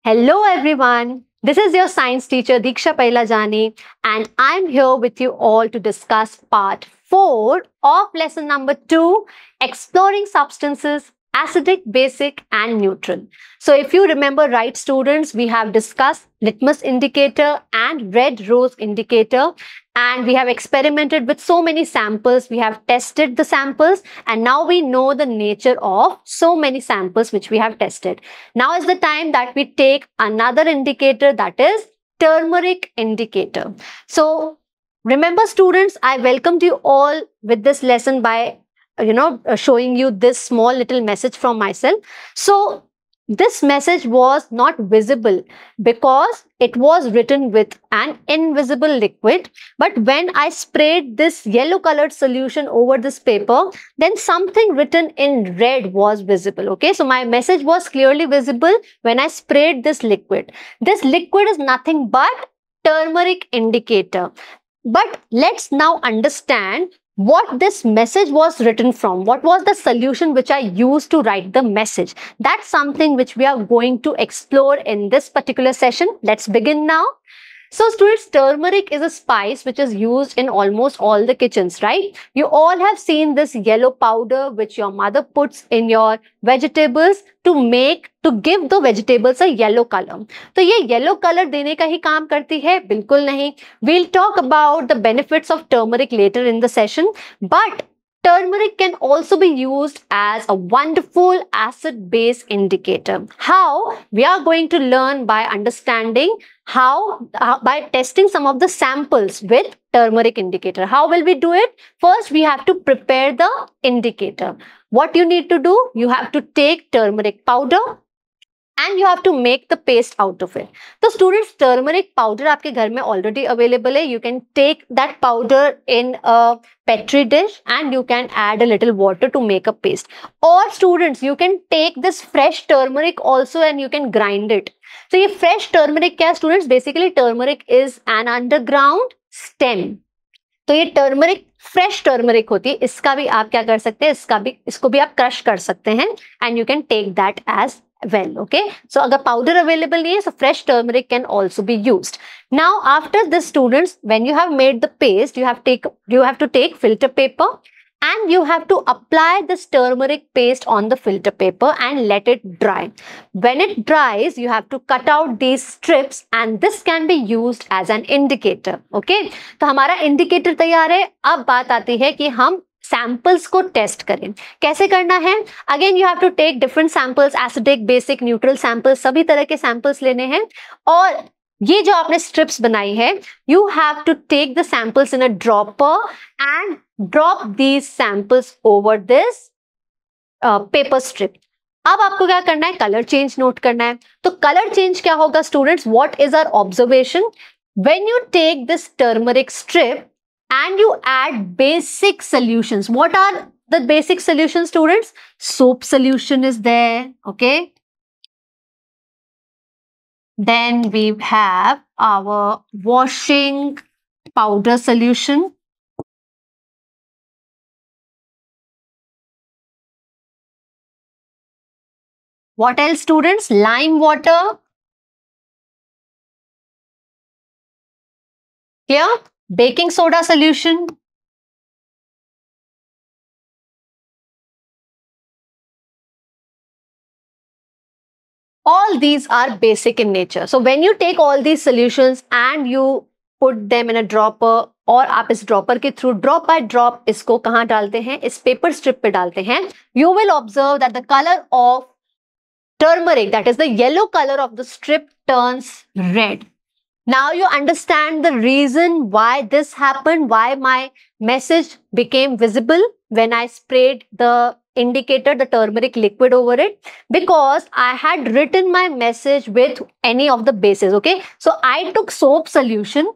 Hello everyone. This is your science teacher Diksha Pailajani and I'm here with you all to discuss part 4 of lesson number 2, exploring substances acidic, basic and neutral. So if you remember right students, we have discussed litmus indicator and red rose indicator, and we have experimented with so many samples. We have tested the samples and now we know the nature of so many samples which we have tested. Now is the time that we take another indicator, that is turmeric indicator. So remember students, I welcomed you all with this lesson by showing you this small little message from myself. So this message was not visible because it was written with an invisible liquid, but when I sprayed this yellow colored solution over this paper, then something written in red was visible. Okay, so my message was clearly visible when I sprayed this liquid. This liquid is nothing but turmeric indicator. But let's now understand what this message was written from. What was the solution which I used to write the message? That's something which we are going to explore in this particular session. Let's begin now. So students, turmeric is a spice which is used in almost all the kitchens, right? You all have seen this yellow powder which your mother puts in your vegetables to give the vegetables a yellow color. तो ये yellow color देने का ही काम करती है? बिल्कुल नहीं. We'll talk about the benefits of turmeric later in the session, but turmeric can also be used as a wonderful acid-base indicator. How? We are going to learn by understanding by testing some of the samples with turmeric indicator. How will we do it? First, we have to prepare the indicator. What you need to do? You have to take turmeric powder and you have to make the paste out of it. So students, turmeric powder आपके घर में already available है. You can take that powder in a petri dish and you can add a little water to make a paste. Or students, you can take this fresh turmeric also and you can grind it. So ये fresh turmeric क्या है students? Basically turmeric is an underground stem. तो ये turmeric fresh turmeric होती है. इसका भी आप क्या कर सकते हैं? इसको भी आप क्रश कर सकते हैं and you can take that as well. Okay, so agar powder available nahi hai, so fresh turmeric can also be used. Now after this students, when you have made the paste, you have to take filter paper and you have to apply this turmeric paste on the filter paper and let it dry. When it dries, you have to cut out these strips and this can be used as an indicator. Okay, तो हमारा indicator तैयार है. अब बात आती है कि हम सैंपल्स को टेस्ट करें. कैसे करना है? Again you have to take different samples, acidic, basic, neutral samples, सभी तरह के सैंपल्स लेने हैं. और ये जो आपने स्ट्रिप्स बनाई है, you have to take the samples in a dropper and drop these samples over this paper strip. अब आपको क्या करना है? कलर चेंज नोट करना है. तो कलर चेंज क्या होगा students? What is our observation? When you take this turmeric strip and you add basic solutions. What are the basic solutions students? Soap solution is there. Okay, then we have our washing powder solution. What else students? Lime water. Clear? Baking soda solution. All these are basic in nature. So when you take all these solutions and you put them in a dropper, और आप इस dropper के through drop by drop इसको कहाँ डालते हैं? इस paper strip पे डालते हैं. You will observe that the color of turmeric, that is the yellow color of the strip, turns red. Now you understand the reason why this happened, why my message became visible when I sprayed the indicator, the turmeric liquid over it, because I had written my message with any of the bases. Okay, so I took soap solution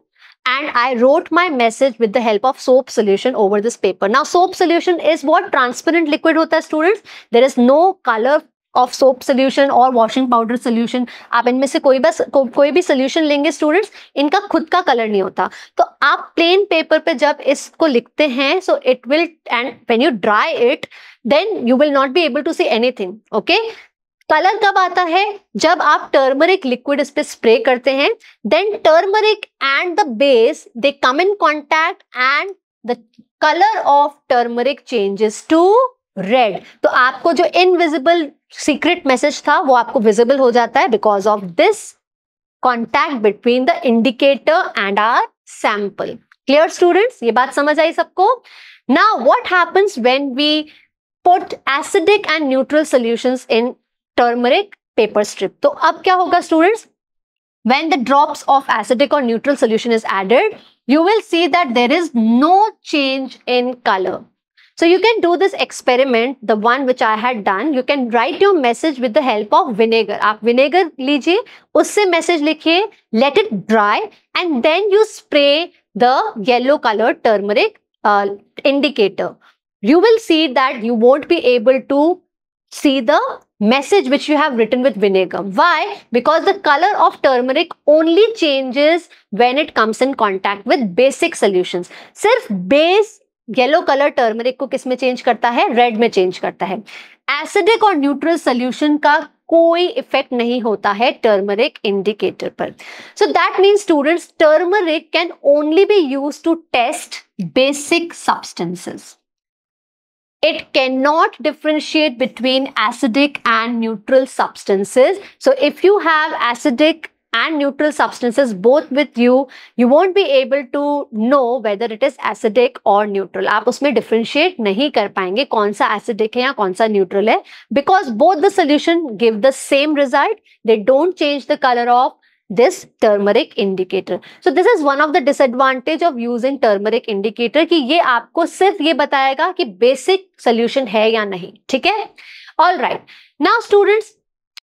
and I wrote my message with the help of soap solution over this paper. Now soap solution is what? Transparent liquid hota hai students. There is no color of soap solution or washing powder solution. आप इनमें से कोई भी solution लेंगे students, इनका खुद का color नहीं होता. तो आप plain paper पे जब इसको लिखते हैं, so it will, and when you dry it, then you will not be able to see anything. Okay, colour कब आता है? जब आप टर्मरिक लिक्विड इस पे स्प्रे करते हैं, then turmeric and the base they come in contact and the colour of turmeric changes to red. तो आपको जो इनविजिबल सीक्रेट मैसेज था वो आपको विजिबल हो जाता है because of this contact between the indicator and our sample. Clear students, ये बात समझ आई सबको? Now what happens when we put acidic and neutral solutions in turmeric paper strip? तो अब क्या होगा students? When the drops of acidic or neutral solution is added, you will see that there is no change in color. So you can do this experiment, the one which I had done. You can write your message with the help of vinegar. आप vinegar लीजिए, उससे message लिखिए, let it dry, and then you spray the yellow colored turmeric indicator. You will see that you won't be able to see the message which you have written with vinegar. Why? Because the color of turmeric only changes when it comes in contact with basic solutions. सिर्फ base yellow colour turmeric को किस में change करता है? Red में change करता है। Acidic और न्यूट्रल सोल्यूशन का कोई इफेक्ट नहीं होता है टर्मरिक इंडिकेटर पर। So that means students, turmeric can only be used to test basic substances. It cannot differentiate between acidic and neutral substances. So if you have acidic and neutral substances both with you, you won't be able to know whether it is acidic or neutral. आप उसमें differentiate नहीं कर पाएंगे कौन सा acidic है या कौन सा neutral है, because both the solution give the same result. They don't change the color of this turmeric indicator. So this is one of the disadvantage of using turmeric indicator कि ये आपको सिर्फ ये बताएगा कि basic solution है या नहीं. ठीक है? All right. Now students,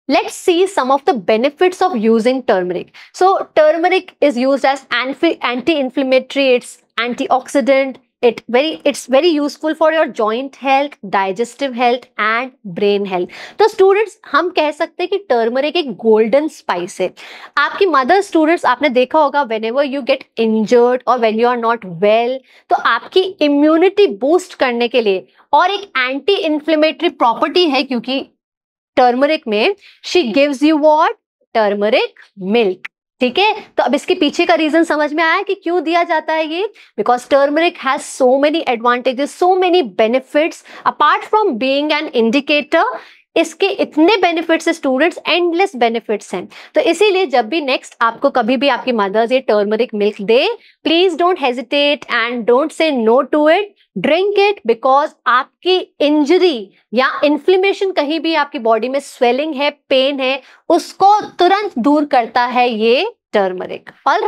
let's see some of the benefits of using turmeric. So turmeric is used as anti-inflammatory, it's antioxidant. It's very useful for your joint health, digestive health and brain health. तो students हम कह सकते हैं कि turmeric एक golden spice है. आपकी mother students आपने देखा होगा whenever you get injured or when you are not well, तो आपकी इम्यूनिटी बूस्ट करने के लिए और एक एंटी इन्फ्लेमेटरी प्रॉपर्टी है क्योंकि टर्मरिक में she gives you what? Turmeric milk. ठीक है, तो अब इसके पीछे का रीजन समझ में आया कि क्यों दिया जाता है ये? Because turmeric has so many advantages, so many benefits. Apart from being an indicator, इसके इतने बेनिफिट्स है स्टूडेंट्स, एंडलेस बेनिफिट्स हैं. तो इसीलिए जब भी नेक्स्ट आपको कभी भी आपकी मदर्स ये टर्मरिक मिल्क दे, please don't hesitate and don't say no to it. Drink it because आपकी इंजरी या इन्फ्लेमेशन, कहीं भी आपकी बॉडी में स्वेलिंग है, पेन है, उसको तुरंत दूर करता है ये turmeric. All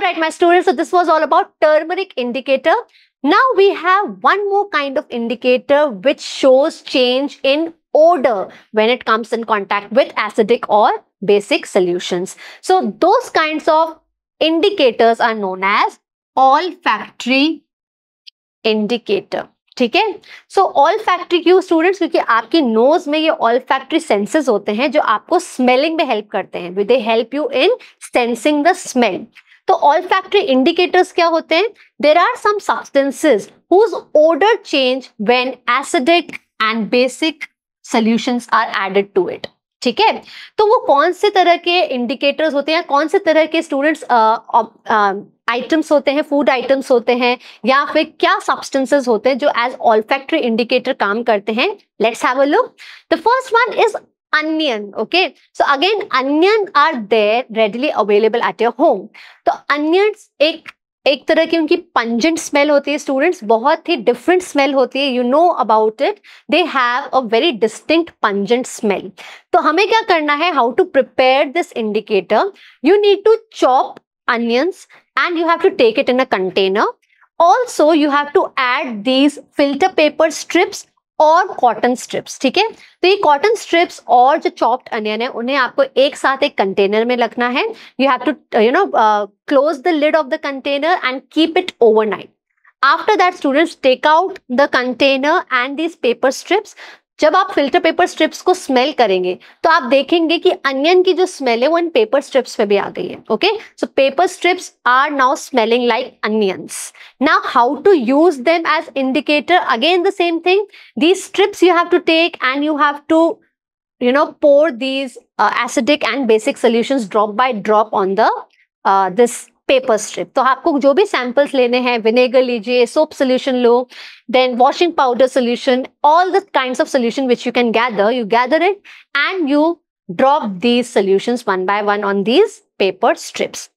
right my students, so this was all about turmeric indicator. Now we have one more kind of indicator which shows change in odor when it comes in contact with acidic or basic solutions. So those kinds of indicators are known as olfactory indicator. ठीक है, सो olfactory क्यों students? क्योंकि आपकी knows में ये olfactory senses होते हैं जो आपको स्मेलिंग में हेल्प करते हैं. They help you in sensing the smell. तो olfactory indicators क्या होते हैं? There are some substances whose odor change when acidic and basic solutions are added to it. ठीक है, तो वो कौन से तरह के इंडिकेटर्स होते हैं, कौन से तरह के स्टूडेंट्स आइटम्स होते हैं, फूड आइटम्स होते हैं, या फिर क्या सब्सटेंसेस होते हैं जो एज ऑल्फैक्टरी इंडिकेटर काम करते हैं? Let's have a look. The first one is onion. Okay, so again onion are there readily available at your home. तो onions एक तरह की उनकी पंजेंट स्मेल होती है स्टूडेंट्स, बहुत ही डिफरेंट स्मेल होती है. You know about it, they have a very distinct pungent smell. तो हमें क्या करना है? How to prepare this indicator? You need to chop onions and you have to take it in a container. Also you have to add these filter paper strips और cotton strips. ठीक है, तो ये कॉटन स्ट्रिप्स और जो chopped onion है उन्हें आपको एक साथ एक कंटेनर में रखना है. You have to close the lid of the container and keep it overnight. After that students take out the container and this paper strips. जब आप फिल्टर पेपर स्ट्रिप्स को स्मेल करेंगे तो आप देखेंगे कि अनियन की जो स्मेल है वो इन पेपर स्ट्रिप्स पे भी आ गई है. Okay, so paper strips are now smelling like onions. Now how to use them as indicator? Again the same thing. These strips you have to take and you have to pour these acidic and basic solutions drop by drop on the this paper strip. तो आपको जो भी samples लेने हैं, vinegar लीजिए, soap solution low, then washing powder solution, all the kinds of solution which you can gather, you gather it and you drop these solutions one by one on these paper strips.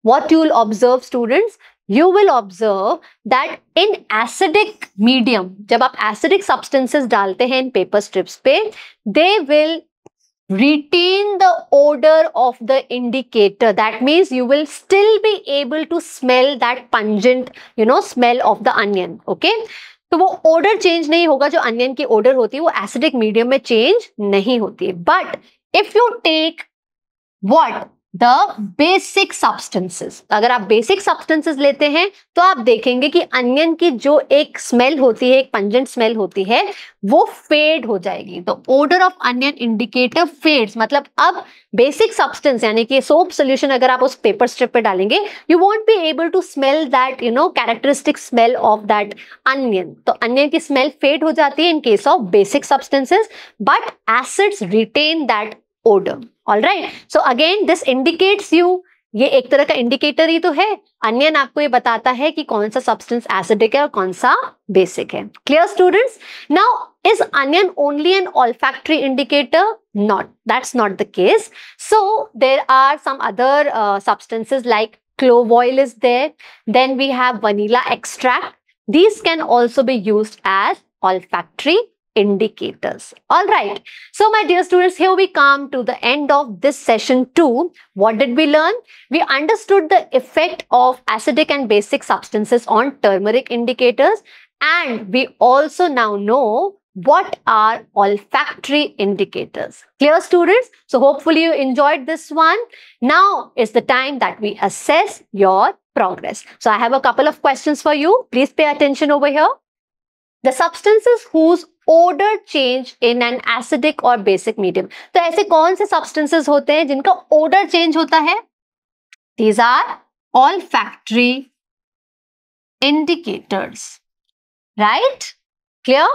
What you will observe, students? You will observe that in acidic medium, जब आप acidic substances डालते हैं in paper strips पे, they will retain the odor of the indicator. That means you will still be able to smell that pungent, smell of the onion. Okay? तो वो odor change नहीं होगा, जो onion की odor होती है वो acidic medium में change नहीं होती है. But if you take what? The basic substances. अगर आप basic substances लेते हैं तो आप देखेंगे कि onion की जो एक smell होती है, एक pungent smell होती है, वो fade हो जाएगी. The odor of onion indicator fades. मतलब अब basic substance यानी कि soap solution अगर आप उस paper strip पे डालेंगे, you won't be able to smell that characteristic smell of that onion. तो onion की smell fade हो जाती है in case of basic substances, but acids retain that odor. All right. So again, this indicates you. ये एक तरह का indicator ही तो है. अनियन आपको ये बताता है कि कौन सा सब्सटेंस एसिडिक है और कौन सा बेसिक है. Clear students? Now is onion only an olfactory indicator? Not. That's not the case. So there are some other substances like clove oil is there. Then we have vanilla extract. These can also be used as olfactory indicators. All right. So my dear students, here we come to the end of this session 2. What did we learn? We understood the effect of acidic and basic substances on turmeric indicators, and we also now know what are olfactory indicators. Clear students? So hopefully you enjoyed this one. Now is the time that we assess your progress. So I have a couple of questions for you. Please pay attention over here. The substances whose odor change in an acidic or basic medium. तो ऐसे कौन से substances होते हैं जिनका odor change होता है? These are olfactory indicators. Right? Clear?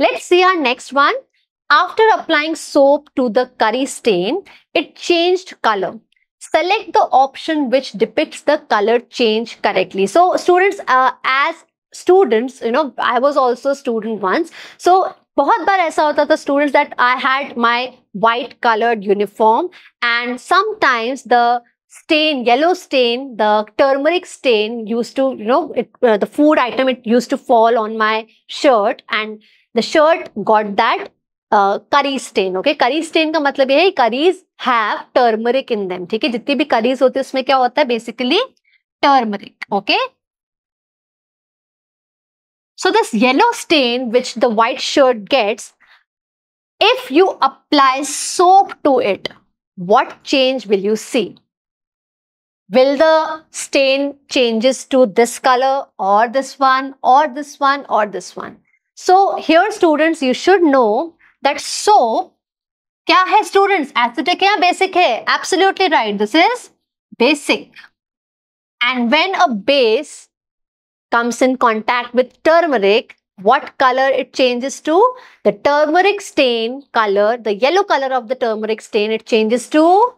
Let's see our next one. After applying soap to the curry stain, it changed color. Select the option which depicts the color change correctly. So students, as students, I was also a student once. So बहुत बार ऐसा होता था students that I had my white colored uniform and sometimes the stain, yellow stain, the turmeric stain used to, the food item, it used to fall on my shirt and the shirt got that curry stain. Okay, curry stain का मतलब ये है curries have turmeric in them. ठीक है, जितनी भी curries होती है उसमें क्या होता है? Basically turmeric. Okay. So this yellow stain which the white shirt gets, if you apply soap to it, what change will you see? Will the stain changes to this color or this one or this one or this one? So here students, you should know that soap क्या है students? Acidic है या basic है? Absolutely right. This is basic. And when a base comes in contact with turmeric, what color it changes to? The turmeric stain color, the yellow color of the turmeric stain, it changes to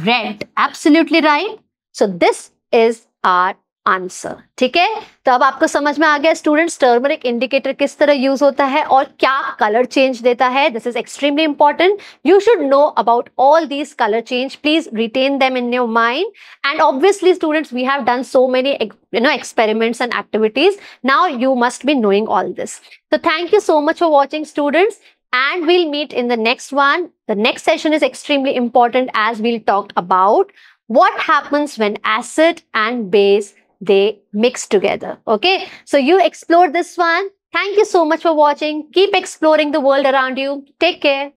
red. Absolutely right. So this is our answer. ठीक है, तो अब आपको समझ में आ गया students turmeric indicator किस तरह यूज होता है और क्या कलर चेंज देता है. This is extremely important. You should know about all these colour change. Please retain them in your mind. And obviously students, we have done so many experiments and activities. Now you must be knowing all this. So thank you so much for watching students, and we'll meet in the next one. The next session is extremely important as we'll talk about what happens when acid and base they mix together. Okay, so you explore this one. Thank you so much for watching. Keep exploring the world around you. Take care.